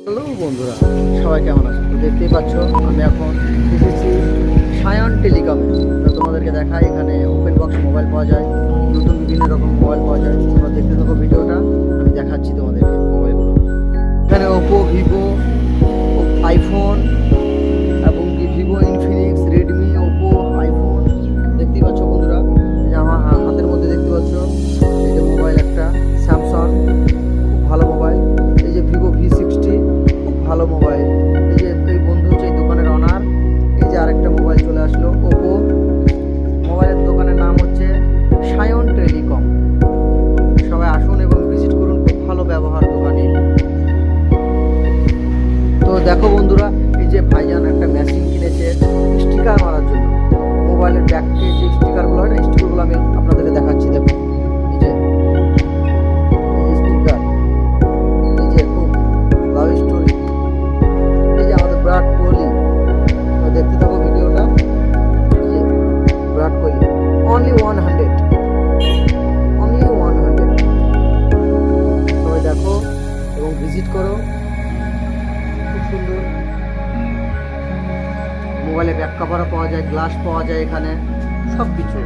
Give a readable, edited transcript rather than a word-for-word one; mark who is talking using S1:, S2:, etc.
S1: Hello বন্ধুরা, সবাই কেমন আছো? তো দেখতেই পাচ্ছ আমি এখন এসেছি সায়ন টেলিকমে। তো তোমাদেরকে দেখাই, এখানে ওপেন বক্স মোবাইল পাওয়া যায়, নতুন বিভিন্ন রকম মোবাইল পাওয়া যায়। তোমরা দেখতে থাকো ভিডিওটা, আমি দেখাচ্ছি তোমাদেরকে মোবাইলগুলো। এখানে ওপো, ভিভো, আইফোন এবং Vivo, Infinix, Redmi, Oppo, iPhone দেখতেই পাচ্ছ বন্ধুরা। এই যে আমার হাতের মধ্যে দেখতে পাচ্ছ, এই যে মোবাইল একটা স্যামসাং, খুব ভালো মোবাইল। এই যে ভিভো V60, খুব ভালো মোবাইল। এই যে এই বন্ধু হচ্ছে এই দোকানের অনার। এই যে আরেকটা মোবাইল চলে আসলো ওপো। মোবাইলের দোকানের নাম হচ্ছে সায়ন টেলিকম। সবাই আসুন এবং ভিজিট করুন, খুব ভালো ব্যবহার দোকানে। তো দেখো বন্ধুরা, এই যে ভাইজান একটা মেশিন কিনেছে স্টিকার মারার জন্য। মোবাইলের ব্যাকে যে স্টিকারগুলো হয় না, স্টিকারগুলো আমি আপনাদেরকে দেখাচ্ছি। দেখো এই যে স্টিকার, এই যে খুব লাভ স্টোরি, এই যে আমাদের বিরাট কোহলি। তো দেখতে থাকো ভিডিওটা। এই যে বিরাট কোহলি, অনলি 100, অনলি 100। সবাই দেখো এবং ভিজিট করো, খুব সুন্দর। মোবাইলে ব্যাক কভারও পাওয়া যায়, গ্লাস পাওয়া যায়, এখানে সব কিছু।